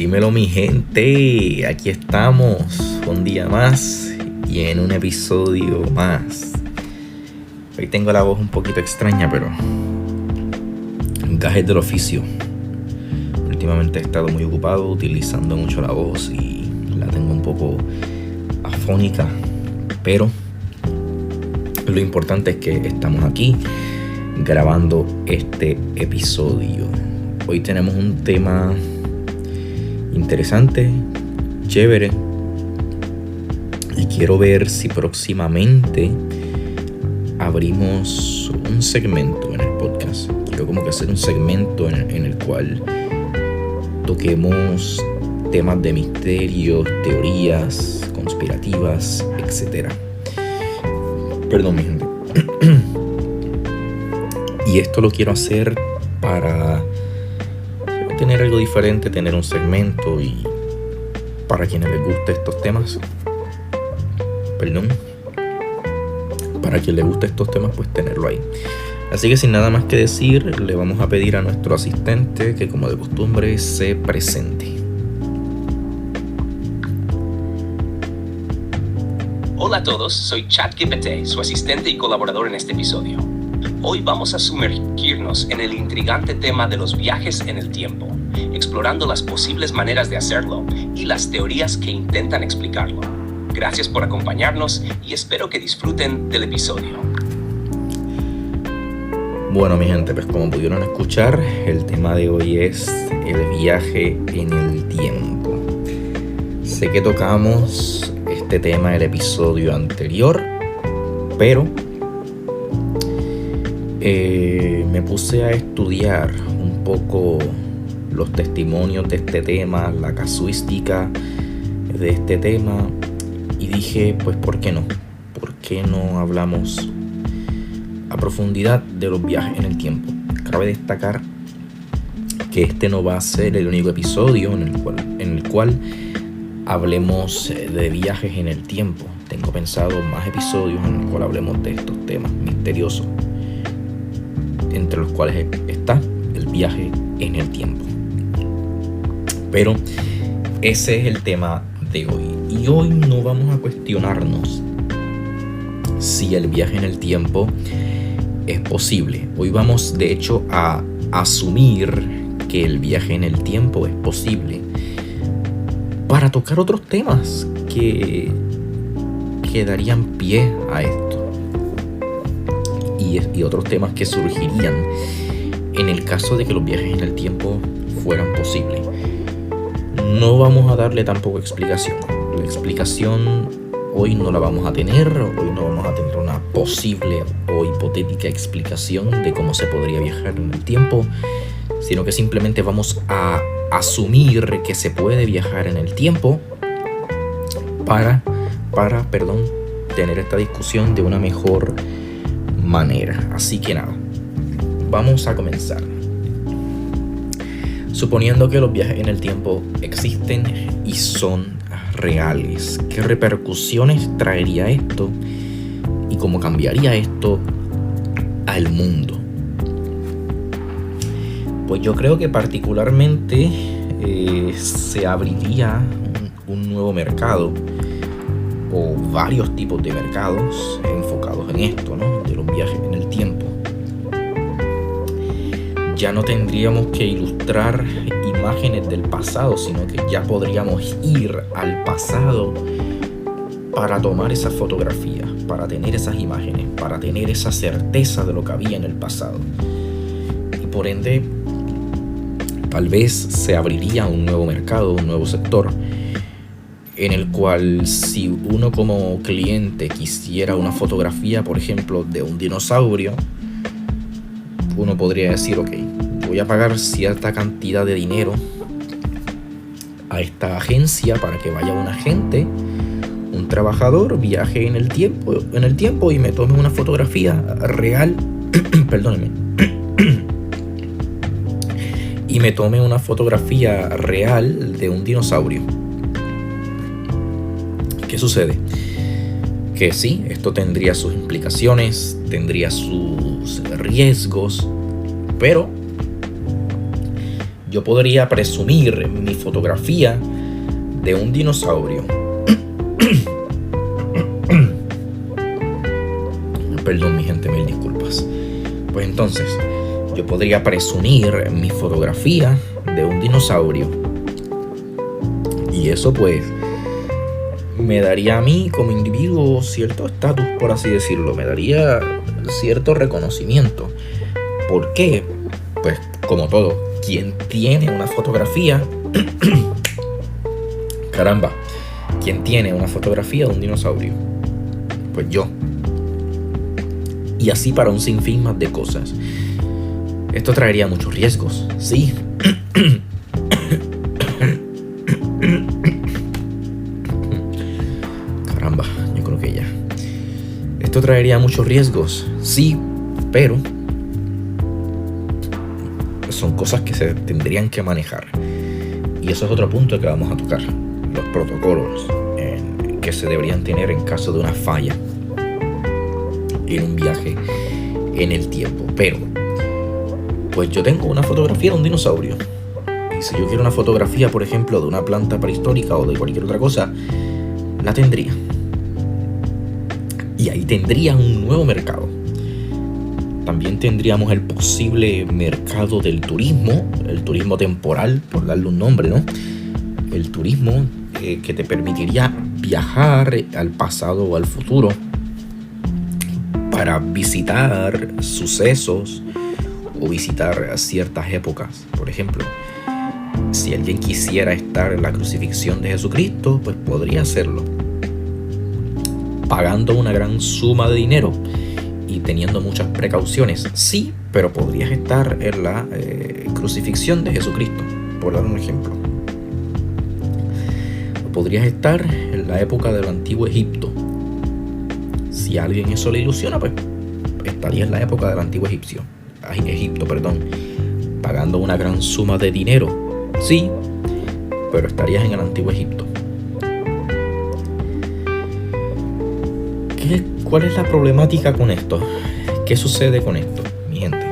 Dímelo mi gente, aquí estamos un día más y en un episodio más. Hoy tengo la voz un poquito extraña, pero gajes del oficio. Últimamente he estado muy ocupado utilizando mucho la voz y la tengo un poco afónica, pero lo importante es que estamos aquí grabando este episodio. Hoy tenemos un tema interesante, chévere, y quiero ver si próximamente abrimos un segmento en el podcast. Quiero como que hacer un segmento en el cual toquemos temas de misterios, teorías conspirativas, etc. Perdón, mi gente. Y esto lo quiero hacer para tener algo diferente, tener un segmento, y para quienes les gusten estos temas, para quien le guste estos temas, pues tenerlo ahí. Así que sin nada más que decir, le vamos a pedir a nuestro asistente que, como de costumbre, se presente. Hola a todos, soy ChatGPT, su asistente y colaborador en este episodio. Hoy vamos a sumergirnos en el intrigante tema de los viajes en el tiempo, explorando las posibles maneras de hacerlo y las teorías que intentan explicarlo. Gracias por acompañarnos y espero que disfruten del episodio. Bueno, mi gente, pues como pudieron escuchar, el tema de hoy es el viaje en el tiempo. Sé que tocamos este tema en el episodio anterior, pero me puse a estudiar un poco los testimonios de este tema, la casuística de este tema, y dije, pues ¿por qué no? ¿Por qué no hablamos a profundidad de los viajes en el tiempo? Cabe destacar que este no va a ser el único episodio en el cual hablemos de viajes en el tiempo. Tengo pensado más episodios en los cuales hablemos de estos temas misteriosos, entre los cuales está el viaje en el tiempo. Pero ese es el tema de hoy. Y hoy no vamos a cuestionarnos si el viaje en el tiempo es posible. Hoy vamos, de hecho, a asumir que el viaje en el tiempo es posible para tocar otros temas que darían pie a esto. Y otros temas que surgirían en el caso de que los viajes en el tiempo fueran posibles. No vamos a darle tampoco explicación. La explicación hoy no la vamos a tener. Hoy no vamos a tener una posible o hipotética explicación de cómo se podría viajar en el tiempo, sino que simplemente vamos a asumir que se puede viajar en el tiempo para tener esta discusión de una mejor manera. Así que nada, vamos a comenzar. Suponiendo que los viajes en el tiempo existen y son reales, ¿qué repercusiones traería esto y cómo cambiaría esto al mundo? Pues yo creo que particularmente se abriría un nuevo mercado, o varios tipos de mercados enfocados en esto, ¿no? De los viajes en el tiempo. Ya no tendríamos que ilustrar imágenes del pasado, sino que ya podríamos ir al pasado para tomar esas fotografías, para tener esas imágenes, para tener esa certeza de lo que había en el pasado. Y por ende, tal vez se abriría un nuevo mercado, un nuevo sector, en el cual si uno como cliente quisiera una fotografía, por ejemplo, de un dinosaurio, uno podría decir, ok, voy a pagar cierta cantidad de dinero a esta agencia para que vaya un agente, un trabajador, viaje en el tiempo y me tome una fotografía real, perdónenme, y me tome una fotografía real de un dinosaurio. ¿Qué sucede? Que sí, esto tendría sus implicaciones, tendría sus riesgos, pero yo podría presumir mi fotografía de un dinosaurio. Perdón, mi gente, mil disculpas. Pues entonces, yo podría presumir mi fotografía de un dinosaurio. Y eso pues me daría a mí como individuo cierto estatus, por así decirlo. Me daría cierto reconocimiento. ¿Por qué? Pues como todo, quien tiene una fotografía caramba, ¿quién tiene una fotografía de un dinosaurio? Pues yo. Y así para un sinfín más de cosas. Esto traería muchos riesgos, sí. Caramba, yo creo que ya. Esto traería muchos riesgos, sí, pero son cosas que se tendrían que manejar. Y eso es otro punto que vamos a tocar. Los protocolos que se deberían tener en caso de una falla en un viaje en el tiempo. Pero pues yo tengo una fotografía de un dinosaurio, y si yo quiero una fotografía, por ejemplo, de una planta prehistórica o de cualquier otra cosa, la tendría. Y ahí tendría un nuevo mercado. También tendríamos el posible mercado del turismo, el turismo temporal, por darle un nombre, ¿no? El turismo que te permitiría viajar al pasado o al futuro para visitar sucesos o visitar ciertas épocas. Por ejemplo, si alguien quisiera estar en la crucifixión de Jesucristo, pues podría hacerlo, pagando una gran suma de dinero y teniendo muchas precauciones. Sí, pero podrías estar en la crucifixión de Jesucristo, por dar un ejemplo. Podrías estar en la época del antiguo Egipto. Si a alguien eso le ilusiona, pues estaría en la época del antiguo Egipto, pagando una gran suma de dinero. Sí, pero estarías en el antiguo Egipto. ¿Cuál es la problemática con esto? ¿Qué sucede con esto, mi gente?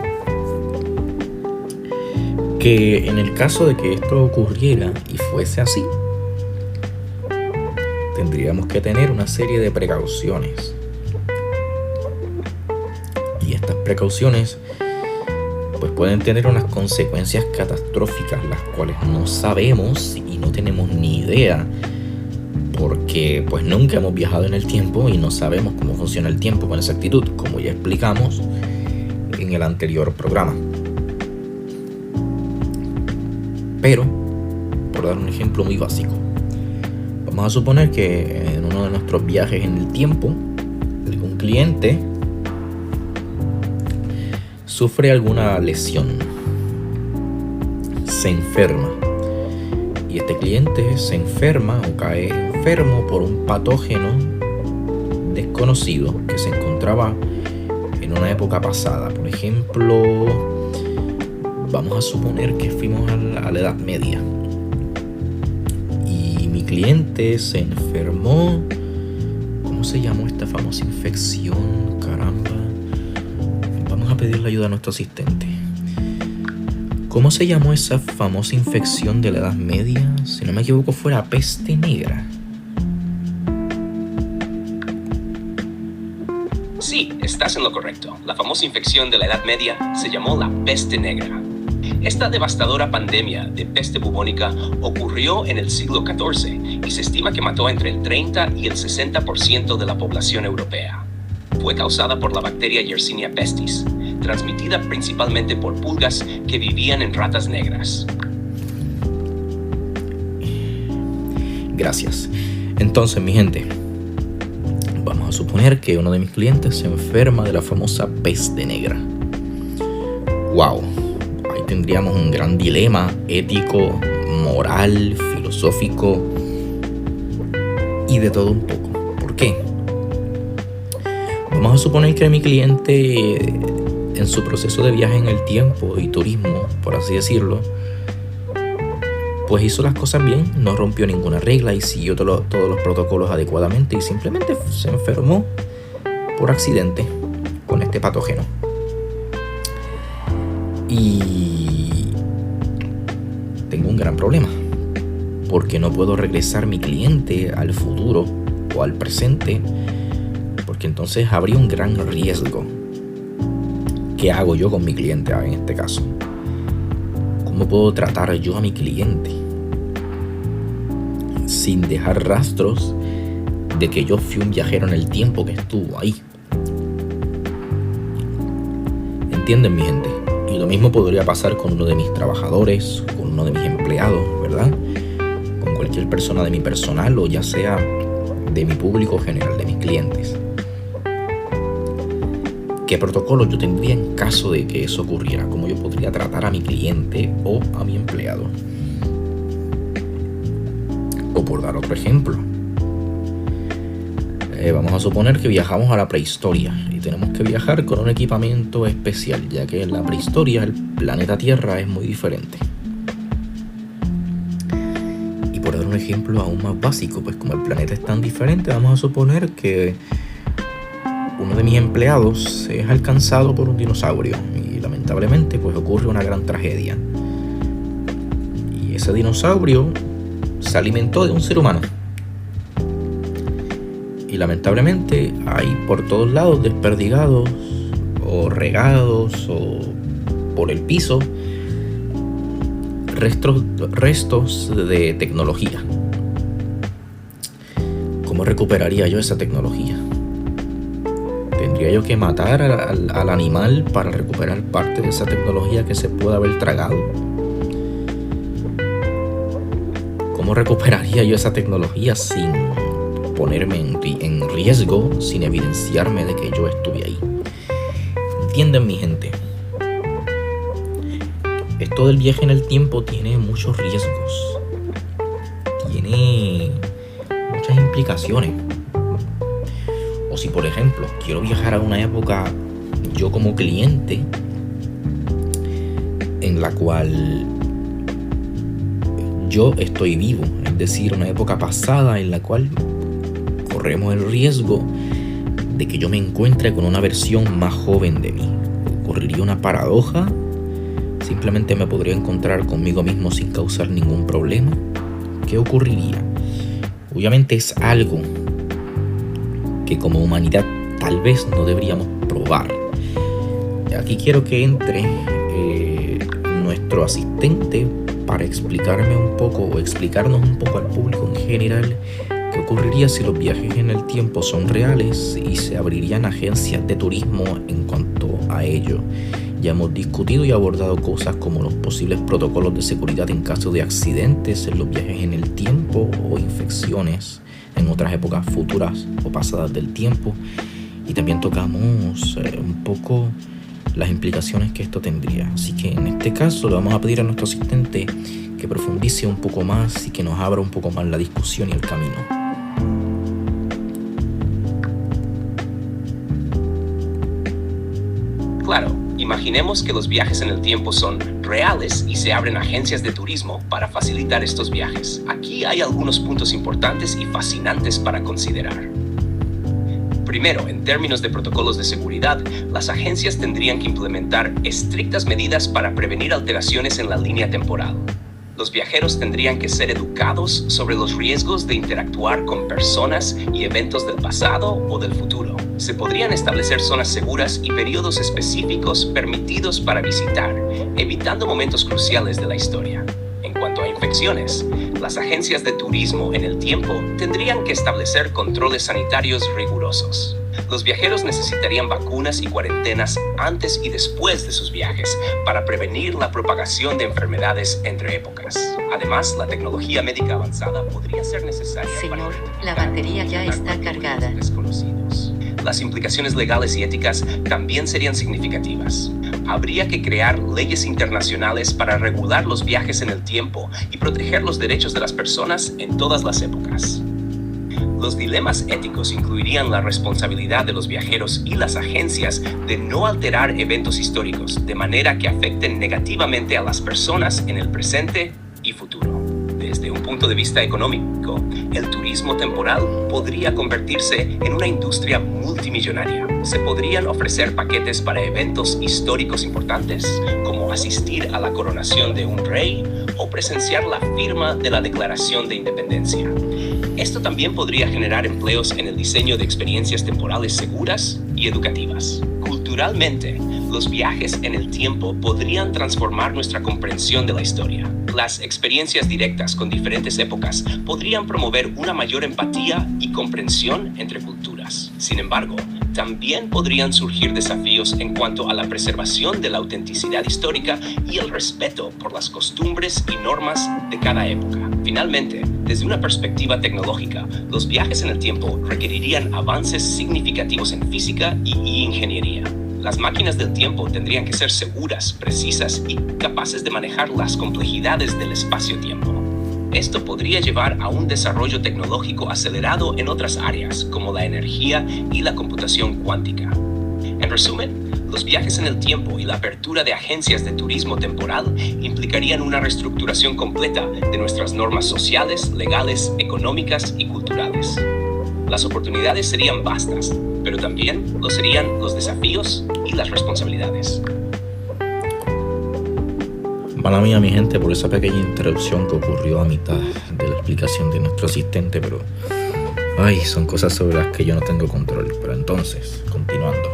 Que en el caso de que esto ocurriera y fuese así, tendríamos que tener una serie de precauciones. Y estas precauciones pues pueden tener unas consecuencias catastróficas, las cuales no sabemos y no tenemos ni idea, porque pues nunca hemos viajado en el tiempo y no sabemos cómo funciona el tiempo con exactitud, como ya explicamos en el anterior programa. Pero, por dar un ejemplo muy básico, vamos a suponer que en uno de nuestros viajes en el tiempo, algún cliente sufre alguna lesión, se enferma, y este cliente se enferma o cae enfermo por un patógeno desconocido que se encontraba en una época pasada. Por ejemplo, vamos a suponer que fuimos a la Edad Media y mi cliente se enfermó. ¿Cómo se llamó esta famosa infección? Caramba. Vamos a pedirle ayuda a nuestro asistente. ¿Cómo se llamó esa famosa infección de la Edad Media? Si no me equivoco, fue la peste negra. Sí, estás en lo correcto. La famosa infección de la Edad Media se llamó la peste negra. Esta devastadora pandemia de peste bubónica ocurrió en el siglo XIV y se estima que mató entre el 30 y el 60% de la población europea. Fue causada por la bacteria Yersinia pestis, transmitida principalmente por pulgas que vivían en ratas negras. Gracias. Entonces, mi gente, vamos a suponer que uno de mis clientes se enferma de la famosa peste negra. ¡Wow! Ahí tendríamos un gran dilema ético, moral, filosófico y de todo un poco. ¿Por qué? Vamos a suponer que mi cliente, en su proceso de viaje en el tiempo y turismo, por así decirlo, pues hizo las cosas bien, no rompió ninguna regla y siguió todos los protocolos adecuadamente y simplemente se enfermó por accidente con este patógeno. Y un gran problema, porque no puedo regresar mi cliente al futuro o al presente, porque entonces habría un gran riesgo. ¿Qué hago yo con mi cliente en este caso? ¿Cómo puedo tratar yo a mi cliente sin dejar rastros de que yo fui un viajero en el tiempo que estuvo ahí? ¿Entienden, mi gente? Y lo mismo podría pasar con uno de mis trabajadores, con uno de mis empleados, ¿verdad? Con cualquier persona de mi personal o ya sea de mi público general, de mis clientes. ¿Qué protocolo yo tendría en caso de que eso ocurriera? ¿Cómo yo podría tratar a mi cliente o a mi empleado? O por dar otro ejemplo, vamos a suponer que viajamos a la prehistoria y tenemos que viajar con un equipamiento especial, ya que en la prehistoria el planeta Tierra es muy diferente. Y por dar un ejemplo aún más básico, pues como el planeta es tan diferente, vamos a suponer que uno de mis empleados es alcanzado por un dinosaurio y lamentablemente pues ocurre una gran tragedia. Y ese dinosaurio se alimentó de un ser humano. Y lamentablemente hay por todos lados desperdigados o regados o por el piso restos de tecnología. ¿Cómo recuperaría yo esa tecnología? ¿Tendría yo que matar al animal para recuperar parte de esa tecnología que se puede haber tragado? ¿Cómo recuperaría yo esa tecnología sin ponerme en riesgo, sin evidenciarme de que yo estuve ahí? ¿Entienden, mi gente? Esto del viaje en el tiempo tiene muchos riesgos, tiene muchas implicaciones. O si, por ejemplo, quiero viajar a una época yo como cliente en la cual yo estoy vivo, es decir, una época pasada en la cual corremos el riesgo de que yo me encuentre con una versión más joven de mí. Ocurriría una paradoja, simplemente me podría encontrar conmigo mismo sin causar ningún problema. ¿Qué ocurriría? Obviamente es algo que como humanidad tal vez no deberíamos probar. Aquí quiero que entre nuestro asistente para explicarme un poco o explicarnos un poco al público en general qué ocurriría si los viajes en el tiempo son reales y se abrirían agencias de turismo en cuanto a ello. Ya hemos discutido y abordado cosas como los posibles protocolos de seguridad en caso de accidentes en los viajes en el tiempo o infecciones en otras épocas futuras o pasadas del tiempo, y también tocamos un poco las implicaciones que esto tendría. Así que en este caso le vamos a pedir a nuestro asistente que profundice un poco más y que nos abra un poco más la discusión y el camino. Claro, imaginemos que los viajes en el tiempo son reales y se abren agencias de turismo para facilitar estos viajes. Aquí hay algunos puntos importantes y fascinantes para considerar. Primero, en términos de protocolos de seguridad, las agencias tendrían que implementar estrictas medidas para prevenir alteraciones en la línea temporal. Los viajeros tendrían que ser educados sobre los riesgos de interactuar con personas y eventos del pasado o del futuro. Se podrían establecer zonas seguras y periodos específicos permitidos para visitar, evitando momentos cruciales de la historia. En cuanto a infecciones, las agencias de turismo en el tiempo tendrían que establecer controles sanitarios rigurosos. Los viajeros necesitarían vacunas y cuarentenas antes y después de sus viajes para prevenir la propagación de enfermedades entre épocas. Además, la tecnología médica avanzada podría ser necesaria Señor, la batería ya está cargada. Desconocidos. Las implicaciones legales y éticas también serían significativas. Habría que crear leyes internacionales para regular los viajes en el tiempo y proteger los derechos de las personas en todas las épocas. Los dilemas éticos incluirían la responsabilidad de los viajeros y las agencias de no alterar eventos históricos de manera que afecten negativamente a las personas en el presente y futuro. Desde un punto de vista económico, el turismo temporal podría convertirse en una industria multimillonaria. Se podrían ofrecer paquetes para eventos históricos importantes, como asistir a la coronación de un rey o presenciar la firma de la Declaración de Independencia. Esto también podría generar empleos en el diseño de experiencias temporales seguras y educativas. Culturalmente, los viajes en el tiempo podrían transformar nuestra comprensión de la historia. Las experiencias directas con diferentes épocas podrían promover una mayor empatía y comprensión entre culturas. Sin embargo, también podrían surgir desafíos en cuanto a la preservación de la autenticidad histórica y el respeto por las costumbres y normas de cada época. Finalmente, desde una perspectiva tecnológica, los viajes en el tiempo requerirían avances significativos en física y ingeniería. Las máquinas del tiempo tendrían que ser seguras, precisas y capaces de manejar las complejidades del espacio-tiempo. Esto podría llevar a un desarrollo tecnológico acelerado en otras áreas, como la energía y la computación cuántica. En resumen, los viajes en el tiempo y la apertura de agencias de turismo temporal implicarían una reestructuración completa de nuestras normas sociales, legales, económicas y culturales. Las oportunidades serían vastas, pero también lo serían los desafíos y las responsabilidades. Mala mía, mi gente, por esa pequeña interrupción que ocurrió a mitad de la explicación de nuestro asistente, pero son cosas sobre las que yo no tengo control. Pero entonces, continuando.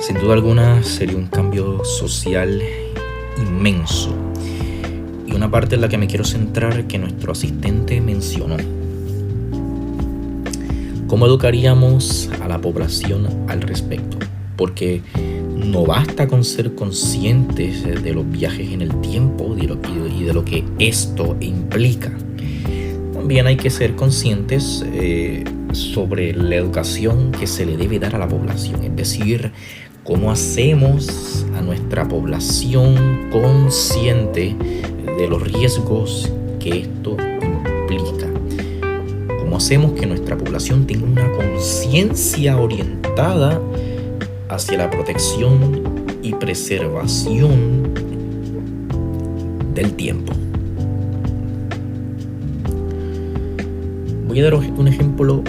Sin duda alguna sería un cambio social inmenso. Y una parte en la que me quiero centrar que nuestro asistente mencionó. ¿Cómo educaríamos a la población al respecto? Porque no basta con ser conscientes de los viajes en el tiempo y de lo que esto implica. También hay que ser conscientes sobre la educación que se le debe dar a la población. Es decir, cómo hacemos a nuestra población consciente de los riesgos que esto implica. Cómo hacemos que nuestra población tenga una conciencia orientada hacia la protección y preservación del tiempo. Voy a dar un ejemplo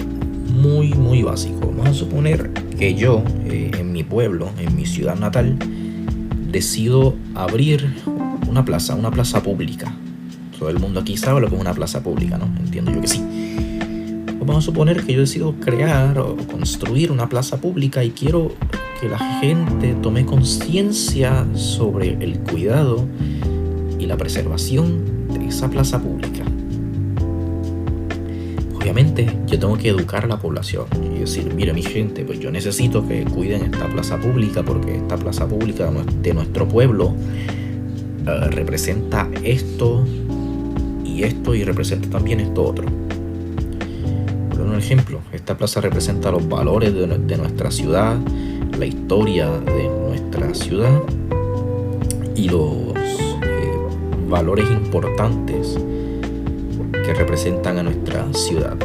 muy básico. Vamos a suponer que yo, en mi pueblo, en mi ciudad natal, decido abrir una plaza pública. Todo el mundo aquí sabe lo que es una plaza pública, ¿no? Entiendo yo que sí. Vamos a suponer que yo decido crear o construir una plaza pública y quiero que la gente tome conciencia sobre el cuidado y la preservación de esa plaza pública. Obviamente yo tengo que educar a la población y decir, mire mi gente, pues yo necesito que cuiden esta plaza pública porque esta plaza pública de nuestro pueblo representa esto y representa también esto otro. Por un ejemplo, esta plaza representa los valores de nuestra ciudad, la historia de nuestra ciudad y los valores importantes que representan a nuestra ciudad.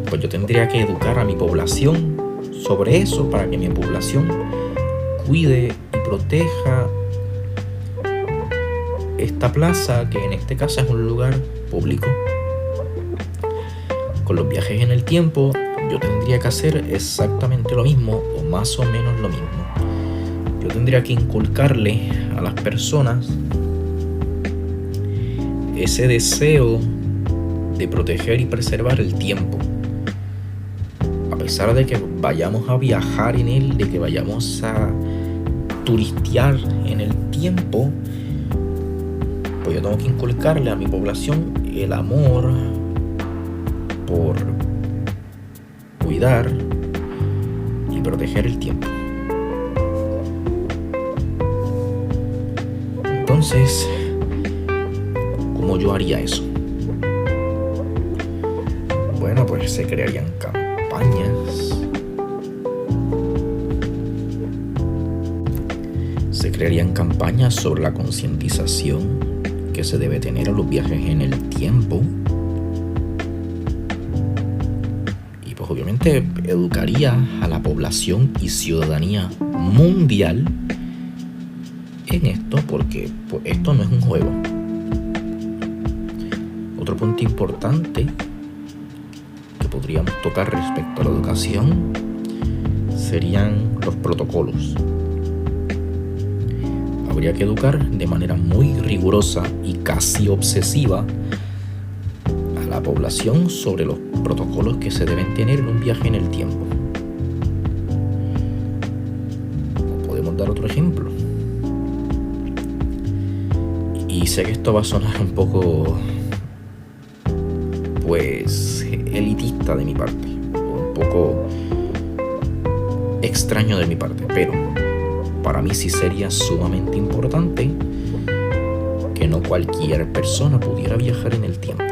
Pues yo tendría que educar a mi población sobre eso para que mi población cuide y proteja esta plaza, que en este caso es un lugar público. Con los viajes en el tiempo yo tendría que hacer exactamente lo mismo o más o menos lo mismo. Yo tendría que inculcarle a las personas ese deseo de proteger y preservar el tiempo. A pesar de que vayamos a viajar en él, de que vayamos a turistear en el tiempo, pues yo tengo que inculcarle a mi población el amor por cuidar y proteger el tiempo. Entonces, ¿cómo yo haría eso? Bueno, pues se crearían campañas. Se crearían campañas sobre la concientización que se debe tener a los viajes en el tiempo. Y pues obviamente educaría a la población y ciudadanía mundial dejen esto porque pues, esto no es un juego. Otro punto importante que podríamos tocar respecto a la educación serían los protocolos. Habría que educar de manera muy rigurosa y casi obsesiva a la población sobre los protocolos que se deben tener en un viaje en el tiempo. Podemos dar otro ejemplo. Y sé que esto va a sonar un poco, pues, elitista de mi parte, un poco extraño de mi parte, pero para mí sí sería sumamente importante que no cualquier persona pudiera viajar en el tiempo.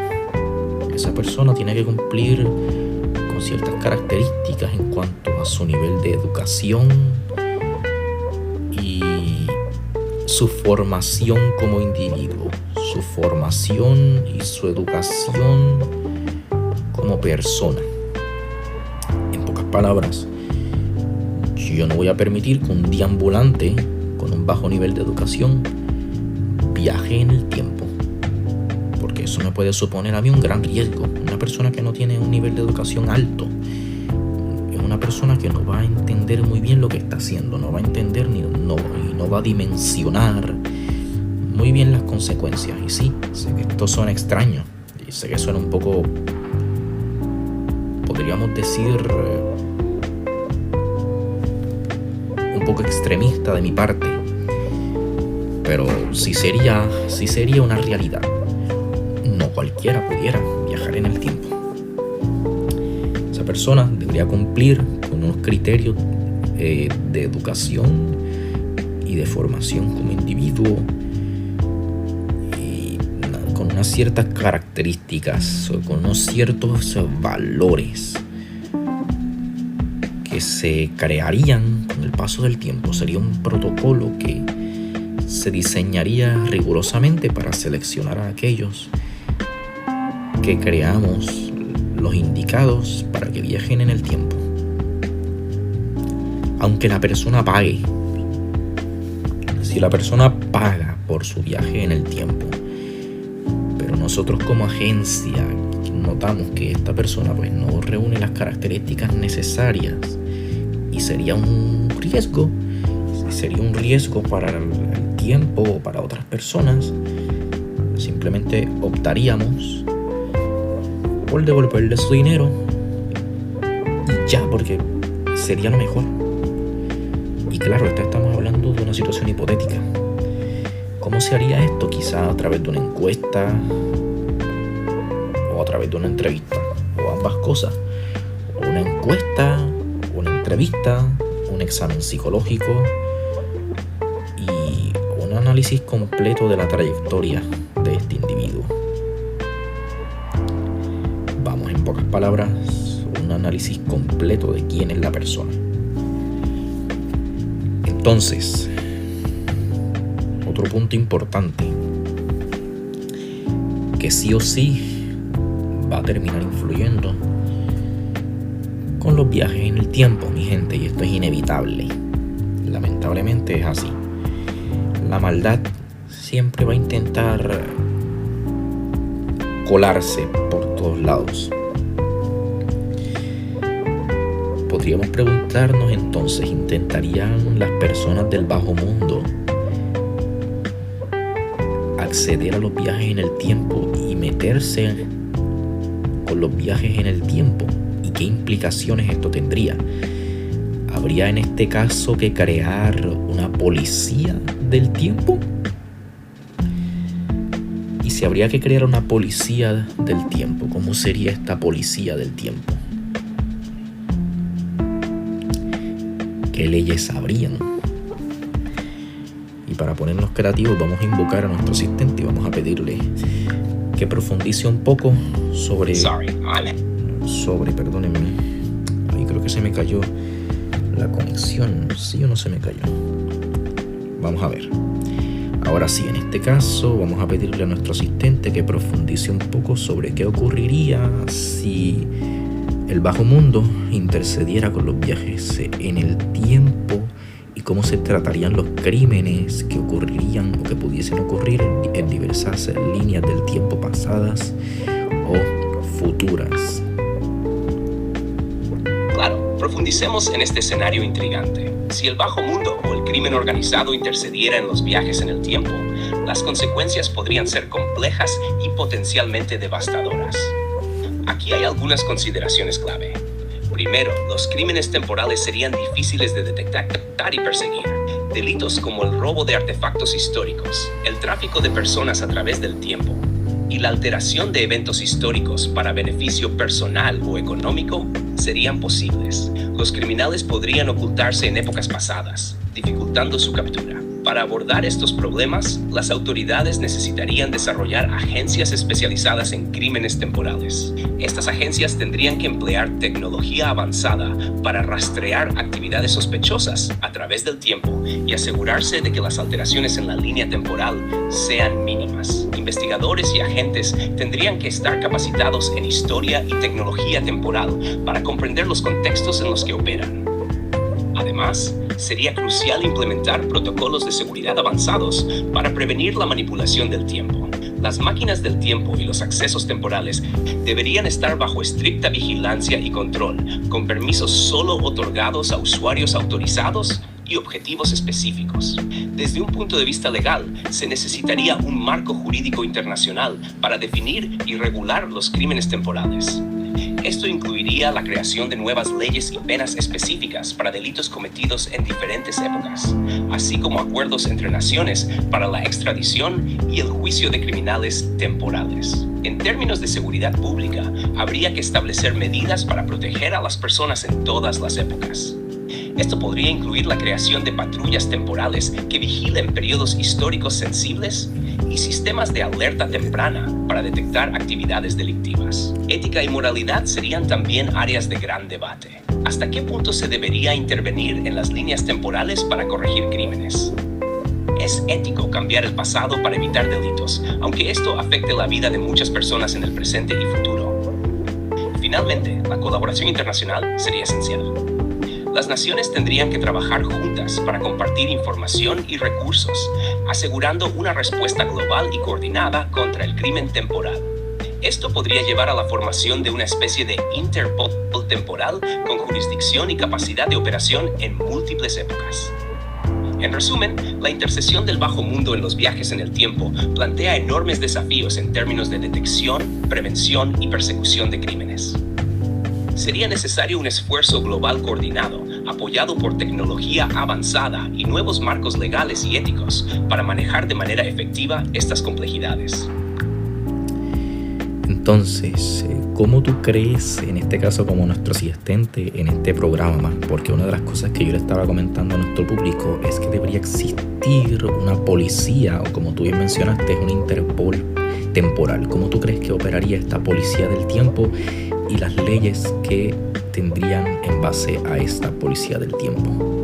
Esa persona tiene que cumplir con ciertas características en cuanto a su nivel de educación y su formación como individuo, su formación y su educación como persona. En pocas palabras, yo no voy a permitir que un deambulante con un bajo nivel de educación viaje en el tiempo, porque eso me puede suponer a mí un gran riesgo. Una persona que no tiene un nivel de educación alto es una persona que no va a entender muy bien lo que está haciendo, no va a entender y no va a dimensionar muy bien las consecuencias. Y sí, sé que esto suena extraño y sé que suena un poco, podríamos decir, un poco extremista de mi parte, pero sí sería una realidad. No cualquiera pudiera viajar en el tiempo. Esa persona debería cumplir con unos criterios de educación y de formación como individuo y con unas ciertas características o con unos ciertos valores que se crearían con el paso del tiempo. Sería un protocolo que se diseñaría rigurosamente para seleccionar a aquellos que creamos los indicados para que viajen en el tiempo. Aunque la persona pague, si la persona paga por su viaje en el tiempo, pero nosotros como agencia notamos que esta persona pues no reúne las características necesarias y sería un riesgo para el tiempo o para otras personas, simplemente optaríamos por devolverle su dinero y ya, porque sería lo mejor. Y claro, estamos hablando de una situación hipotética. ¿Cómo se haría esto? Quizá a través de una encuesta o a través de una entrevista, o ambas cosas. Una encuesta, una entrevista, un examen psicológico y un análisis completo de la trayectoria de este individuo. Vamos, en pocas palabras, un análisis completo de quién es la persona. Entonces, otro punto importante que sí o sí va a terminar influyendo con los viajes en el tiempo, mi gente, y esto es inevitable. Lamentablemente es así. La maldad siempre va a intentar colarse por todos lados. Podríamos preguntarnos entonces, ¿intentarían las personas del bajo mundo acceder a los viajes en el tiempo y meterse con los viajes en el tiempo? ¿Y qué implicaciones esto tendría? ¿Habría en este caso que crear una policía del tiempo? Y si habría que crear una policía del tiempo, ¿cómo sería esta policía del tiempo? ¿Qué leyes habrían? Y para ponernos creativos vamos a invocar a nuestro asistente y vamos a pedirle que profundice un poco sobre, perdónenme, ahí creo que se me cayó la conexión, ¿sí o no se me cayó? Vamos a ver. Ahora sí, en este caso vamos a pedirle a nuestro asistente que profundice un poco sobre qué ocurriría si el bajo mundo intercediera con los viajes en el tiempo y cómo se tratarían los crímenes que ocurrirían o que pudiesen ocurrir en diversas líneas del tiempo pasadas o futuras. Claro, profundicemos en este escenario intrigante. Si el bajo mundo o el crimen organizado intercediera en los viajes en el tiempo, las consecuencias podrían ser complejas y potencialmente devastadoras. Aquí hay algunas consideraciones clave. Primero, los crímenes temporales serían difíciles de detectar y perseguir. Delitos como el robo de artefactos históricos, el tráfico de personas a través del tiempo y la alteración de eventos históricos para beneficio personal o económico serían posibles. Los criminales podrían ocultarse en épocas pasadas, dificultando su captura. Para abordar estos problemas, las autoridades necesitarían desarrollar agencias especializadas en crímenes temporales. Estas agencias tendrían que emplear tecnología avanzada para rastrear actividades sospechosas a través del tiempo y asegurarse de que las alteraciones en la línea temporal sean mínimas. Investigadores y agentes tendrían que estar capacitados en historia y tecnología temporal para comprender los contextos en los que operan. Además, sería crucial implementar protocolos de seguridad avanzados para prevenir la manipulación del tiempo. Las máquinas del tiempo y los accesos temporales deberían estar bajo estricta vigilancia y control, con permisos solo otorgados a usuarios autorizados y objetivos específicos. Desde un punto de vista legal, se necesitaría un marco jurídico internacional para definir y regular los crímenes temporales. Esto incluiría la creación de nuevas leyes y penas específicas para delitos cometidos en diferentes épocas, así como acuerdos entre naciones para la extradición y el juicio de criminales temporales. En términos de seguridad pública, habría que establecer medidas para proteger a las personas en todas las épocas. Esto podría incluir la creación de patrullas temporales que vigilen periodos históricos sensibles y sistemas de alerta temprana para detectar actividades delictivas. Ética y moralidad serían también áreas de gran debate. ¿Hasta qué punto se debería intervenir en las líneas temporales para corregir crímenes? Es ético cambiar el pasado para evitar delitos, aunque esto afecte la vida de muchas personas en el presente y futuro. Finalmente, la colaboración internacional sería esencial. Las naciones tendrían que trabajar juntas para compartir información y recursos, asegurando una respuesta global y coordinada contra el crimen temporal. Esto podría llevar a la formación de una especie de Interpol temporal con jurisdicción y capacidad de operación en múltiples épocas. En resumen, la intercesión del bajo mundo en los viajes en el tiempo plantea enormes desafíos en términos de detección, prevención y persecución de crímenes. Sería necesario un esfuerzo global coordinado, apoyado por tecnología avanzada y nuevos marcos legales y éticos para manejar de manera efectiva estas complejidades. Entonces, ¿cómo tú crees, en este caso como nuestro asistente en este programa? Porque una de las cosas que yo le estaba comentando a nuestro público es que debería existir una policía, o como tú bien mencionaste, un Interpol temporal. ¿Cómo tú crees que operaría esta policía del tiempo y las leyes que tendrían en base a esta policía del tiempo?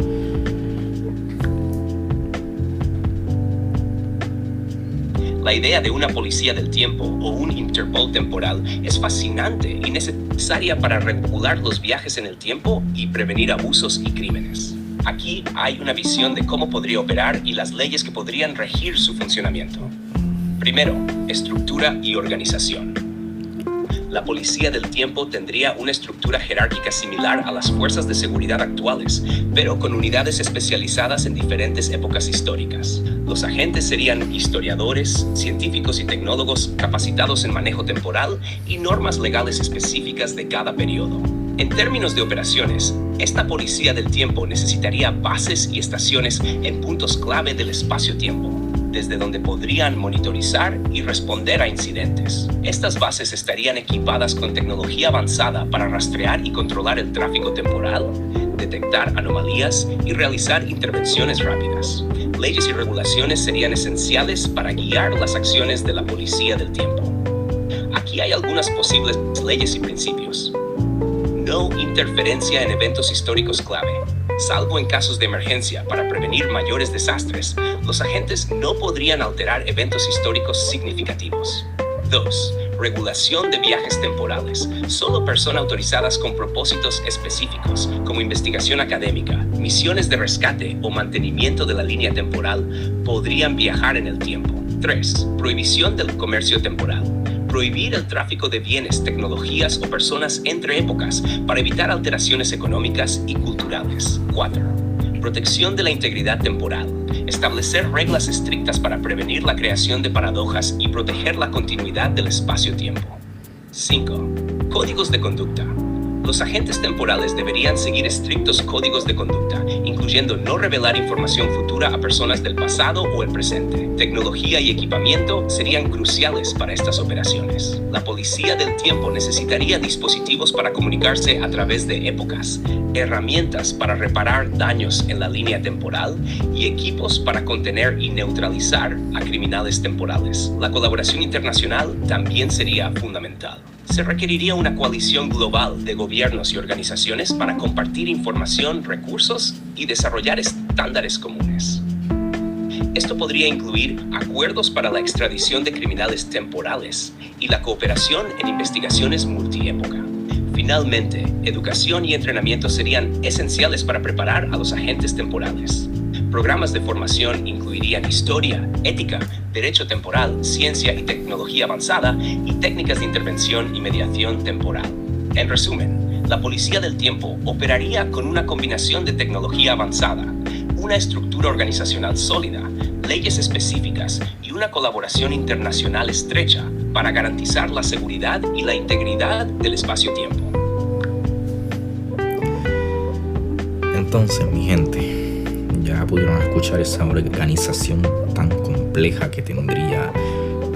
La idea de una policía del tiempo o un Interpol temporal es fascinante y necesaria para regular los viajes en el tiempo y prevenir abusos y crímenes. Aquí hay una visión de cómo podría operar y las leyes que podrían regir su funcionamiento. Primero, estructura y organización. La policía del tiempo tendría una estructura jerárquica similar a las fuerzas de seguridad actuales, pero con unidades especializadas en diferentes épocas históricas. Los agentes serían historiadores, científicos y tecnólogos capacitados en manejo temporal y normas legales específicas de cada periodo. En términos de operaciones, esta policía del tiempo necesitaría bases y estaciones en puntos clave del espacio-tiempo, desde donde podrían monitorizar y responder a incidentes. Estas bases estarían equipadas con tecnología avanzada para rastrear y controlar el tráfico temporal, detectar anomalías y realizar intervenciones rápidas. Leyes y regulaciones serían esenciales para guiar las acciones de la policía del tiempo. Aquí hay algunas posibles leyes y principios. No interferencia en eventos históricos clave. Salvo en casos de emergencia para prevenir mayores desastres, los agentes no podrían alterar eventos históricos significativos. 2. Regulación de viajes temporales. Solo personas autorizadas con propósitos específicos, como investigación académica, misiones de rescate o mantenimiento de la línea temporal, podrían viajar en el tiempo. 3. Prohibición del comercio temporal. Prohibir el tráfico de bienes, tecnologías o personas entre épocas para evitar alteraciones económicas y culturales. 4. Protección de la integridad temporal. Establecer reglas estrictas para prevenir la creación de paradojas y proteger la continuidad del espacio-tiempo. 5. Códigos de conducta. Los agentes temporales deberían seguir estrictos códigos de conducta, incluyendo no revelar información futura a personas del pasado o el presente. Tecnología y equipamiento serían cruciales para estas operaciones. La policía del tiempo necesitaría dispositivos para comunicarse a través de épocas, herramientas para reparar daños en la línea temporal y equipos para contener y neutralizar a criminales temporales. La colaboración internacional también sería fundamental. Se requeriría una coalición global de gobiernos y organizaciones para compartir información, recursos y desarrollar estándares comunes. Esto podría incluir acuerdos para la extradición de criminales temporales y la cooperación en investigaciones multiépoca. Finalmente, educación y entrenamiento serían esenciales para preparar a los agentes temporales. Programas de formación incluirían historia, ética, derecho temporal, ciencia y tecnología avanzada y técnicas de intervención y mediación temporal. En resumen, la policía del tiempo operaría con una combinación de tecnología avanzada, una estructura organizacional sólida, leyes específicas y una colaboración internacional estrecha para garantizar la seguridad y la integridad del espacio-tiempo. Entonces, mi gente, ya pudieron escuchar esa organización tan compleja que tendría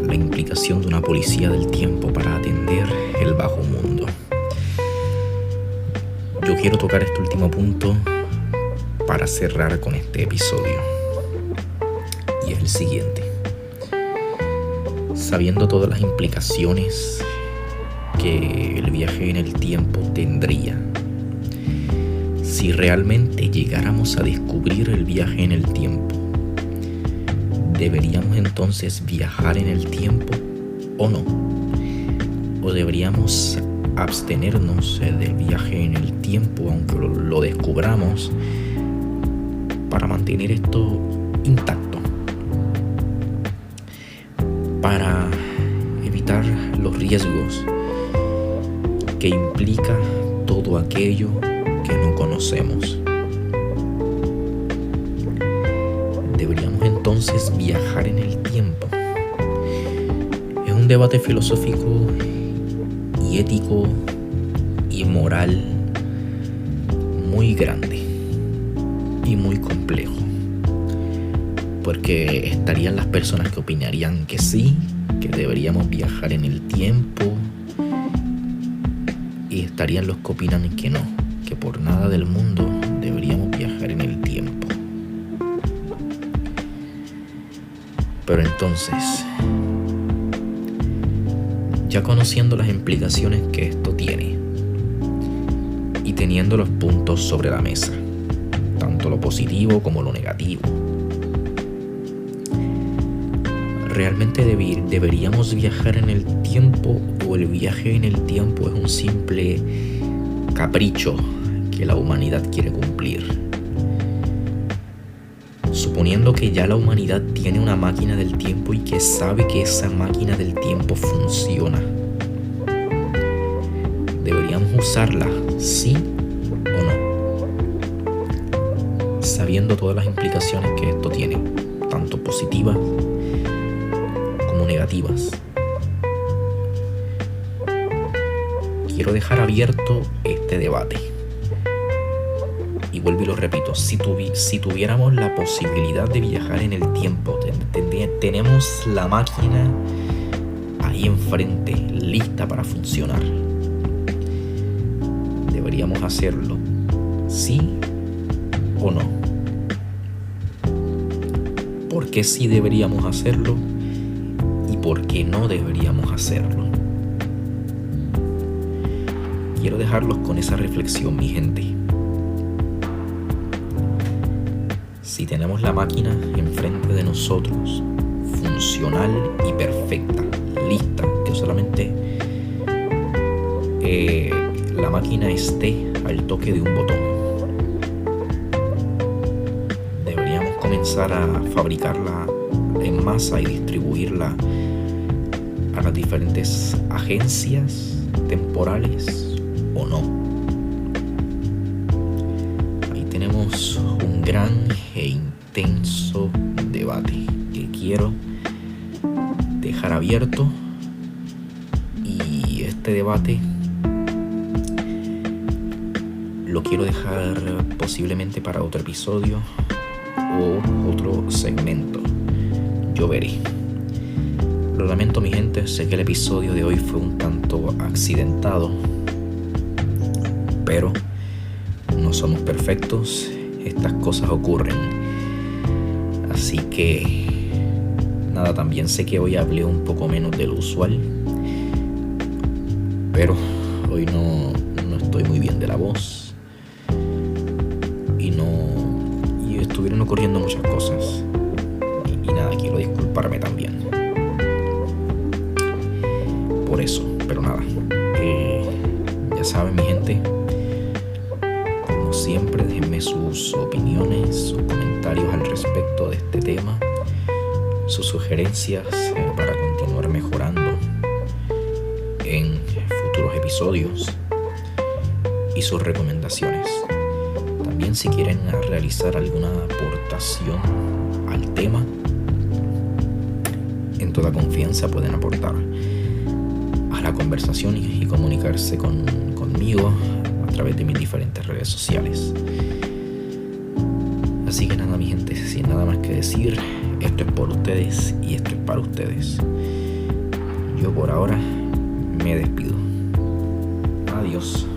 la implicación de una policía del tiempo para atender el bajo mundo. Yo quiero tocar este último punto para cerrar con este episodio. Y es el siguiente. Sabiendo todas las implicaciones que el viaje en el tiempo tendría, si realmente llegáramos a descubrir el viaje en el tiempo, ¿deberíamos entonces viajar en el tiempo o no? ¿O deberíamos abstenernos del viaje en el tiempo aunque lo descubramos para mantener esto intacto? Para evitar los riesgos que implica todo aquello que no conocemos. ¿Deberíamos entonces viajar en el tiempo? Es un debate filosófico y ético y moral muy grande y muy complejo, porque estarían las personas que opinarían que sí, que deberíamos viajar en el tiempo, y estarían los que opinan que no, que por nada del mundo deberíamos viajar en el tiempo. Pero entonces, ya conociendo las implicaciones que esto tiene y teniendo los puntos sobre la mesa, tanto lo positivo como lo negativo, ¿realmente deberíamos viajar en el tiempo o el viaje en el tiempo es un simple capricho que la humanidad quiere cumplir? Suponiendo que ya la humanidad tiene una máquina del tiempo y que sabe que esa máquina del tiempo funciona, ¿deberíamos usarla, sí o no? Sabiendo todas las implicaciones que esto tiene, tanto positivas como negativas. Quiero dejar abierto este debate. Y vuelvo y lo repito, si tuviéramos la posibilidad de viajar en el tiempo, tenemos la máquina ahí enfrente, lista para funcionar, ¿deberíamos hacerlo? ¿Sí o no? ¿Por qué sí deberíamos hacerlo y por qué no deberíamos hacerlo? Quiero dejarlos con esa reflexión, mi gente. Si tenemos la máquina enfrente de nosotros, funcional y perfecta, lista, que solamente la máquina esté al toque de un botón. Deberíamos comenzar a fabricarla en masa y distribuirla a las diferentes agencias temporales o no. Ahí tenemos un gran e intenso debate que quiero dejar abierto, y este debate lo quiero dejar posiblemente para otro episodio o otro segmento. Yo veré. Lo lamento, mi gente, sé que el episodio de hoy fue un tanto accidentado, pero no somos perfectos, estas cosas ocurren. Así que nada, también sé que hoy hablé un poco menos de lo usual, pero hoy no estoy muy bien de la voz y estuvieron ocurriendo muchas cosas y nada, quiero disculparme también por eso, pero nada, ya saben, mi gente, como siempre, déjenme sus opiniones, sus comentarios al respecto de este tema, sus sugerencias para continuar mejorando en futuros episodios y sus recomendaciones. También, si quieren realizar alguna aportación al tema, en toda confianza pueden aportar a la conversación y comunicarse conmigo a través de mis diferentes redes sociales. Así que nada, mi gente, sin nada más que decir, esto es por ustedes y esto es para ustedes. Yo por ahora me despido. Adiós.